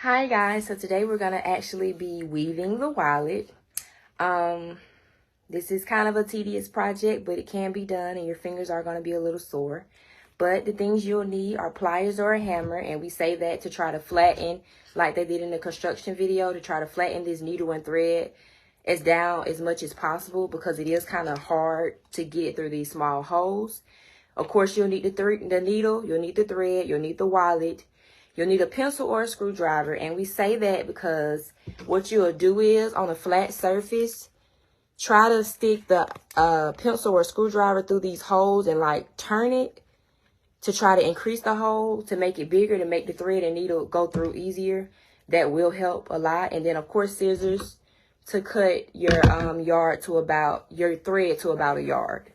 Hi guys, so today we're gonna actually be weaving the wallet. This is kind of a tedious project, but it can be done and your fingers are gonna be a little sore. But the things you'll need are pliers or a hammer, and we say that to try to flatten, like they did in the construction video, to try to flatten this needle and thread as down as much as possible because it is kind of hard to get through these small holes. Of course, you'll need the needle, you'll need the thread, you'll need the wallet. You'll need a pencil or a screwdriver, and we say that because what you'll do is, on a flat surface, try to stick the pencil or screwdriver through these holes and like turn it to try to increase the hole, to make it bigger, to make the thread and needle go through easier. That will help a lot. And then, of course, scissors to cut your your thread to about a yard.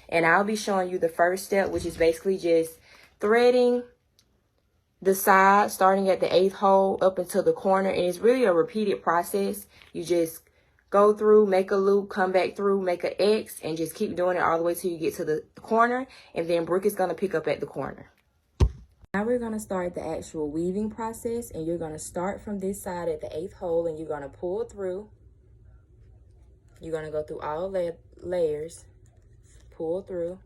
And I'll be showing you the first step, which is basically just threading the side, starting at the 8th hole up until the corner. And it's really a repeated process. You just go through, make a loop, come back through, make an X, and just keep doing it all the way till you get to the corner. And then Brooke is going to pick up at the corner. Now we're going to start the actual weaving process. And you're going to start from this side at the 8th hole, and you're going to pull through. You're going to go through all layers, pull through.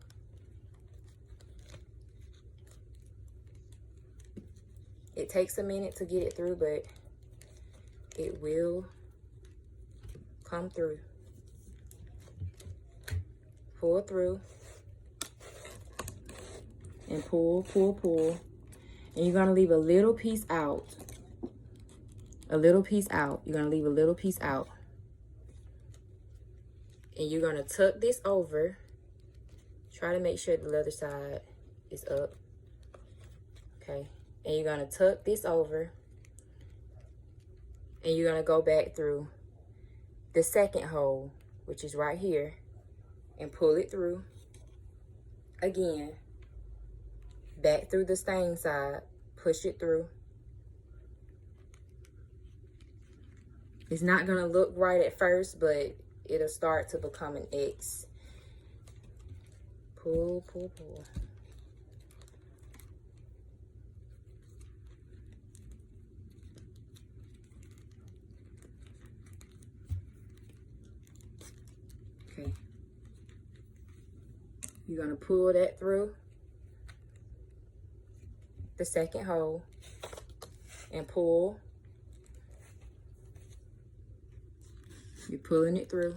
It takes a minute to get it through, but it will come through. Pull through. And pull, pull, pull. And you're going to leave a little piece out. A little piece out. You're going to leave a little piece out. And you're going to tuck this over. Try to make sure the other side is up. Okay. And you're going to tuck this over. And you're going to go back through the 2nd hole, which is right here. And pull it through. Again. Back through the stain side. Push it through. It's not going to look right at first, but it'll start to become an X. Pull, pull, pull. Okay. You're going to pull that through the 2nd hole and pull. You're pulling it through.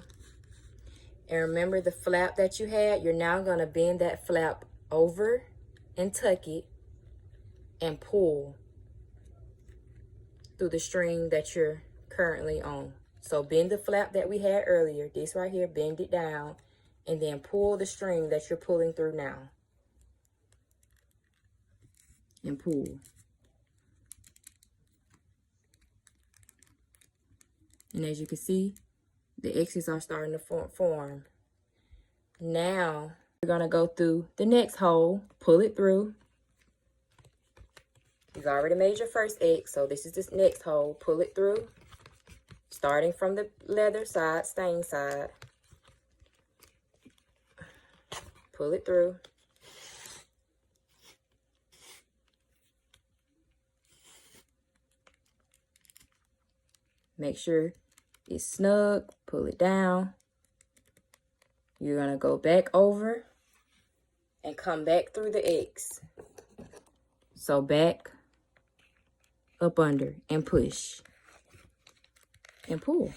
And remember the flap that you had, you're now going to bend that flap over and tuck it and pull through the string that you're currently on. So bend the flap that we had earlier, this right here, bend it down, and then pull the string that you're pulling through now. And pull. And as you can see, the X's are starting to form. Now, we're going to go through the next hole, pull it through. You've already made your first X, so this is this next hole. Pull it through, starting from the leather side, stain side. Pull it through. Make sure it's snug, pull it down. You're going to go back over and come back through the X. So back, up under, and push. And pull.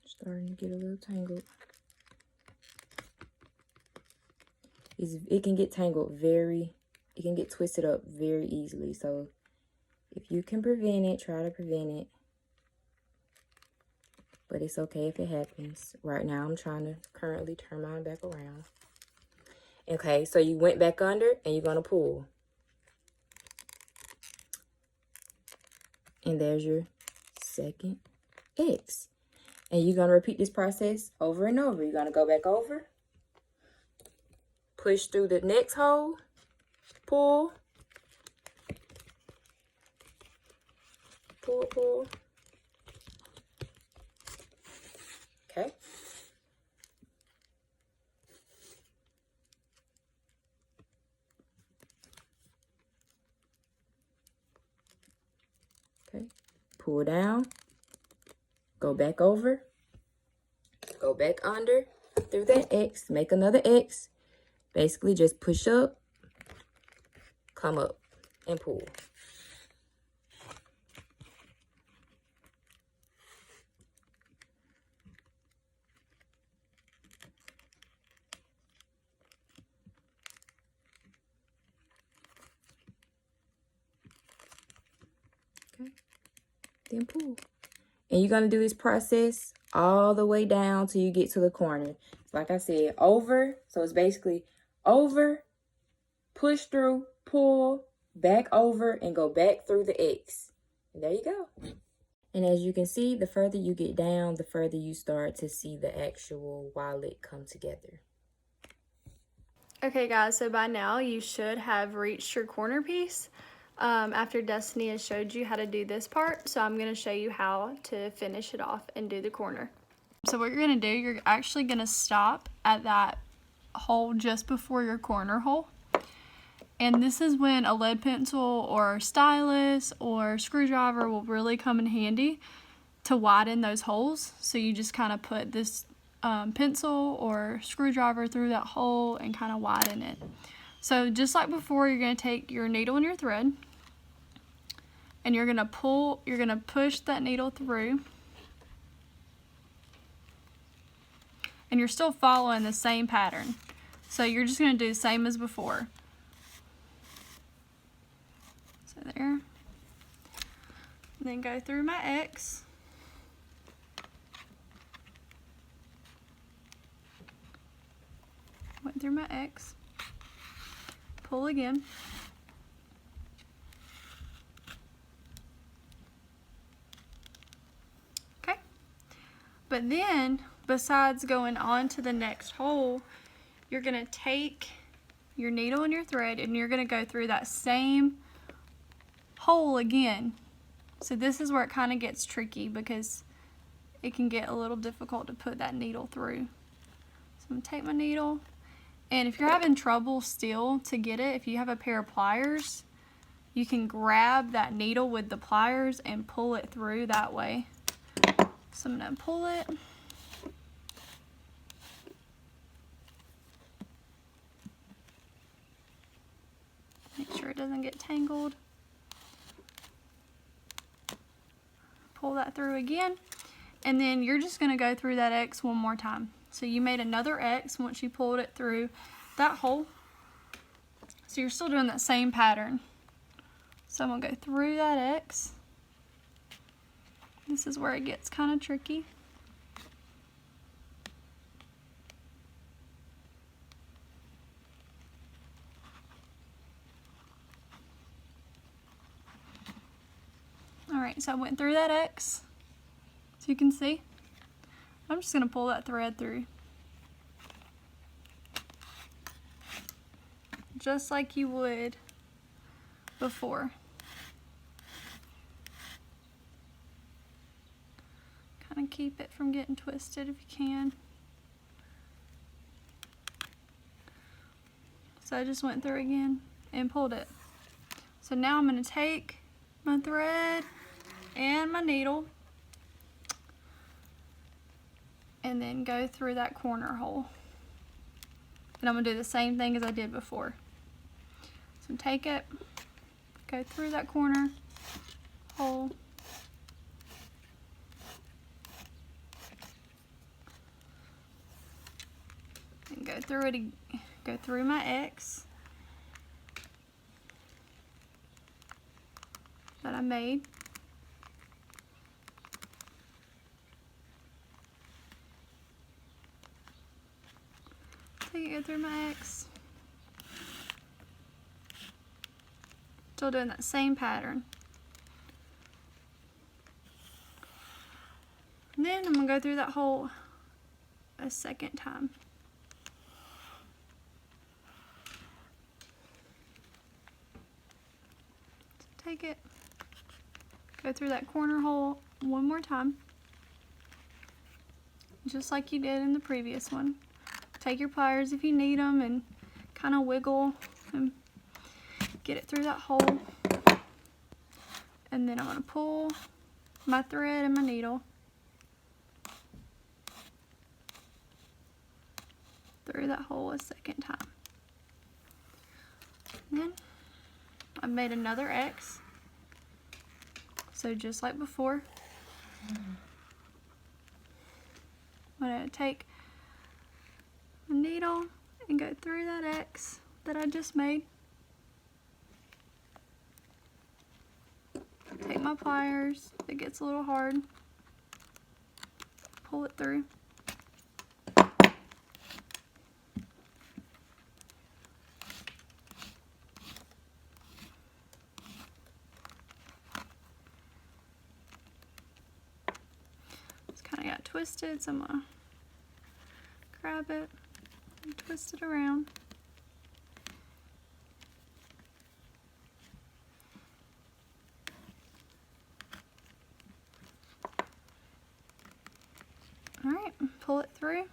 Starting to get a little tangled. It can get tangled it can get twisted up very easily. So if you can prevent it, try to prevent it. But it's okay if it happens. Right now, I'm trying to currently turn mine back around. Okay, so you went back under and you're going to pull. And there's your 2nd X. And you're going to repeat this process over and over. You're going to go back over. Push through the next hole. Pull. Pull, pull. Okay. Okay. Pull down. Go back over. Go back under through that X. Make another X. Basically just push up, come up, and pull. Okay, then pull. And you're going to do this process all the way down till you get to the corner. Like I said, over. So it's basically over, push through, pull, back over, and go back through the X. And there you go. And as you can see, the further you get down, the further you start to see the actual wallet come together. Okay guys, so by now you should have reached your corner piece. After Destiny has showed you how to do this part, so I'm going to show you how to finish it off and do the corner. So what you're going to do, you're actually going to stop at that hole just before your corner hole. And this is when a lead pencil or stylus or screwdriver will really come in handy to widen those holes. So you just kind of put this pencil or screwdriver through that hole and kind of widen it. So just like before, you're going to take your needle and your thread and you're going to push that needle through, and you're still following the same pattern. So you're just going to do the same as before. So there. And then go through my X. Went through my X. Pull again. Okay. But then, besides going on to the next hole, you're going to take your needle and your thread and you're going to go through that same hole again. So this is where it kind of gets tricky because it can get a little difficult to put that needle through. So I'm going to take my needle, and if you're having trouble still to get it, if you have a pair of pliers, you can grab that needle with the pliers and pull it through that way. So I'm going to pull it. Make sure it doesn't get tangled. Pull that through again, and then you're just going to go through that X one more time. So you made another X once you pulled it through that hole. So you're still doing that same pattern. So I'm going to go through that X. This is where it gets kind of tricky. Alright, so I went through that X, so you can see. I'm just going to pull that thread through. Just like you would before. Kind of keep it from getting twisted if you can. So I just went through again and pulled it. So now I'm going to take my thread and my needle and then go through that corner hole. And I'm going to do the same thing as I did before. So take it, go through that corner hole, and go through it, go through my X that I made. Take it, go through my X. Still doing that same pattern. And then I'm going to go through that hole a second time. So take it, Go through that corner hole one more time, just like you did in the previous one. Take your pliers if you need them and kind of wiggle and get it through that hole. And then I'm going to pull my thread and my needle through that hole a second time. And then I've made another X. So just like before, I'm going to take my needle and go through that X that I just made. Take my pliers, if it gets a little hard, pull it through. It's kind of got twisted, so I'm going to grab it and twist it around. Alright, pull it through,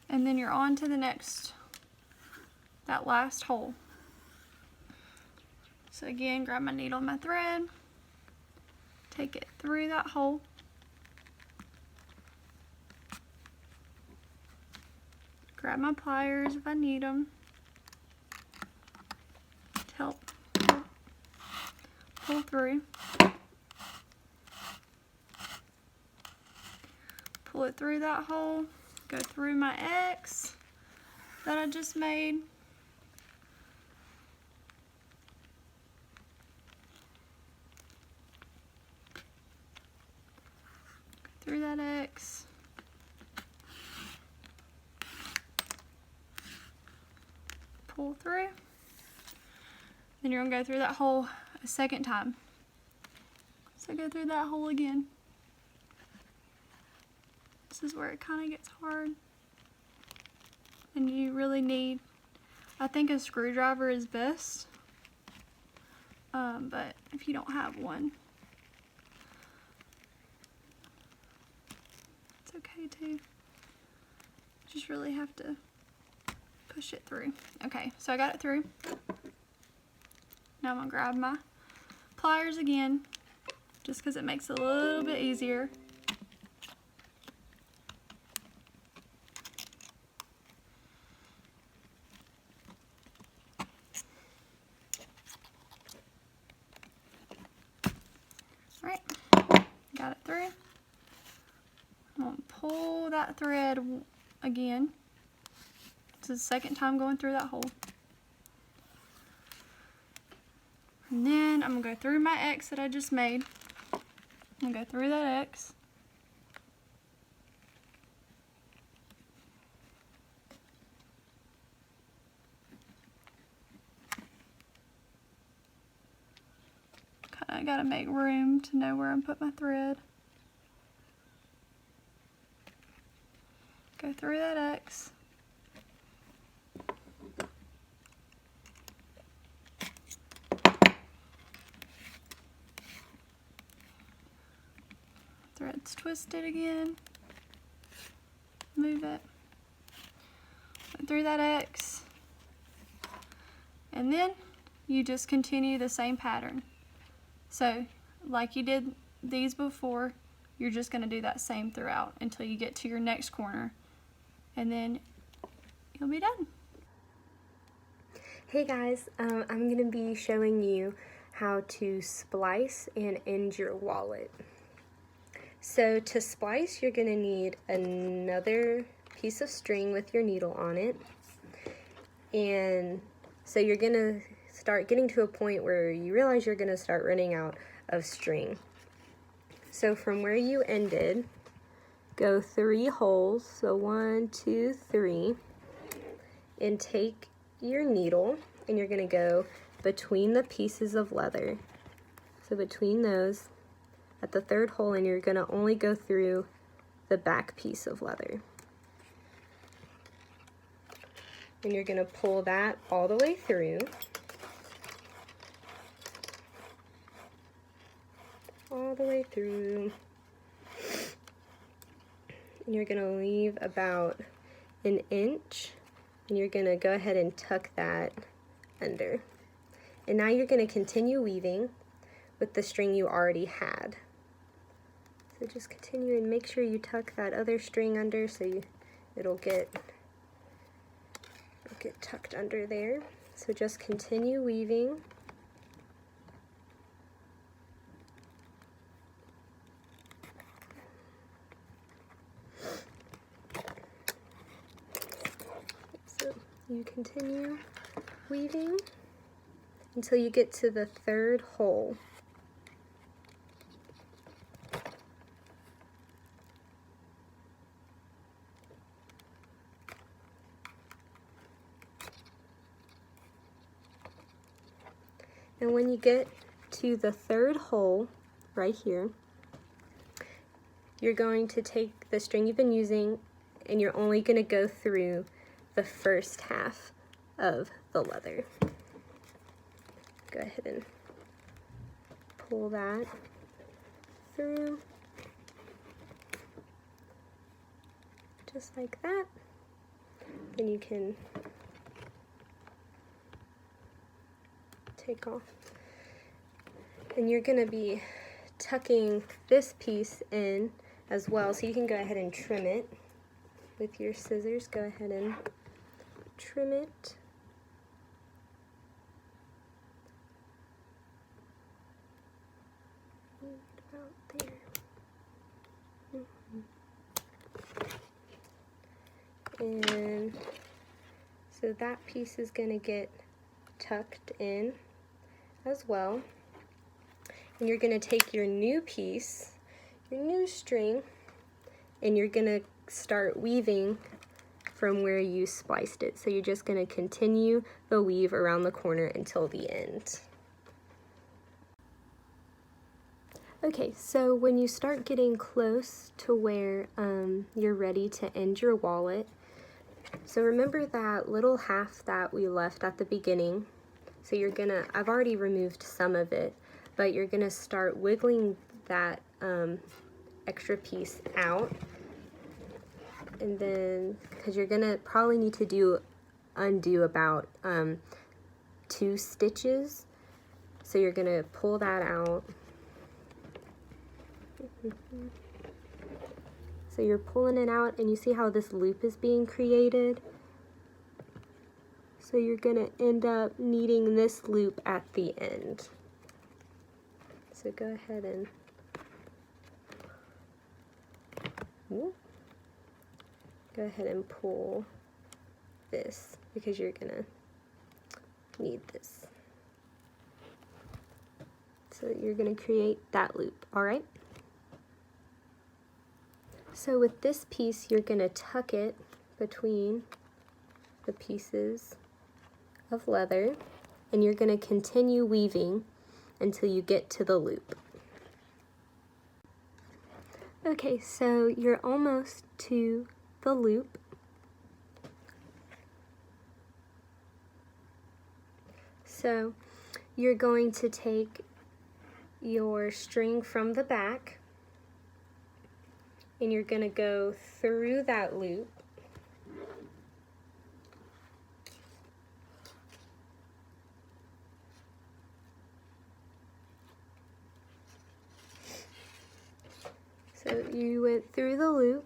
and then you're on to the next, that last hole. So again, grab my needle and my thread, take it through that hole, grab my pliers if I need them to help pull through. Pull it through that hole, go through my X that I just made. Go through that X. Pull through. Then you're gonna go through that hole a second time. So go through that hole again. This is where it kind of gets hard, and you really need, I think a screwdriver is best, but if you don't have one, it's okay too. Just really have to push it through. Okay, so I got it through. Now I'm gonna grab my pliers again, just because it makes it a little bit easier. Alright, got it through. I'm going to pull that thread again. This is the second time going through that hole. And then I'm going to go through my X that I just made. I'm going to go through that X. I gotta make room to know where I put my thread. Go through that X. Thread's twisted again. Move it. Went through that X. And then you just continue the same pattern. So, like you did these before, you're just going to do that same throughout until you get to your next corner, and then you'll be done. Hey guys, I'm going to be showing you how to splice and end your wallet. So to splice, you're going to need another piece of string with your needle on it, and so you're going to start getting to a point where you realize you're going to start running out of string. So from where you ended, go 3 holes, so 1, 2, 3, and take your needle and you're going to go between the pieces of leather. So between those at the 3rd hole, and you're going to only go through the back piece of leather. And you're going to pull that all the way through. all the way through. And you're going to leave about an inch, and you're going to go ahead and tuck that under. And now you're going to continue weaving with the string you already had. So just continue and make sure you tuck that other string under so it'll get tucked under there. So just continue weaving. So you continue weaving until you get to the third hole. And when you get to the third hole, right here, you're going to take the string you've been using and you're only going to go through the first half of the leather. Go ahead and pull that through, just like that. Then you can take off. And you're going to be tucking this piece in as well, so you can go ahead and trim it with your scissors. Go ahead and trim it. About there. And so that piece is going to get tucked in as well. And you're going to take your new piece, your new string, and you're going to start weaving from where you spliced it. So you're just going to continue the weave around the corner until the end. Okay, so when you start getting close to where you're ready to end your wallet, so remember that little half that we left at the beginning. So you're gonna, I've already removed some of it, but you're gonna start wiggling that extra piece out. And then, because you're gonna probably need to undo about 2 stitches. So you're gonna pull that out. So you're pulling it out and you see how this loop is being created? So you're gonna end up needing this loop at the end. So go ahead and pull this because you're gonna need this. So you're gonna create that loop, all right? So with this piece, you're gonna tuck it between the pieces of leather, and you're going to continue weaving until you get to the loop. Okay, so you're almost to the loop. So you're going to take your string from the back and you're going to go through that loop. So you went through the loop,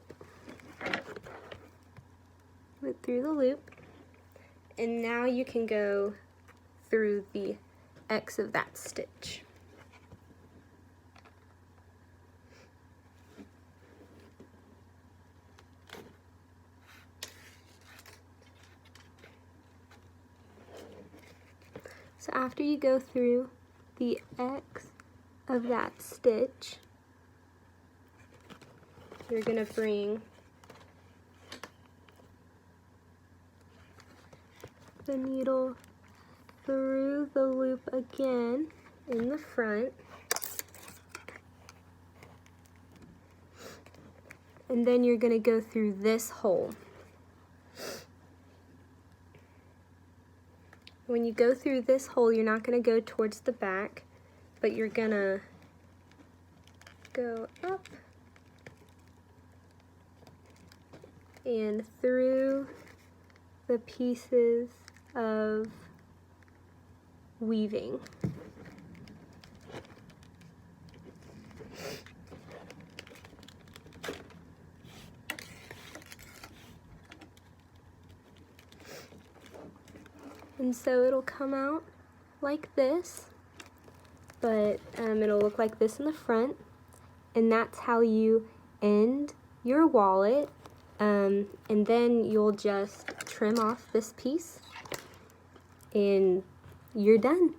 and now you can go through the X of that stitch. So after you go through the X of that stitch, you're going to bring the needle through the loop again in the front, and then you're going to go through this hole. When you go through this hole, you're not going to go towards the back, but you're going to go up and through the pieces of weaving. And so it'll come out like this, but it'll look like this in the front, and that's how you end your wallet. And then you'll just trim off this piece and you're done.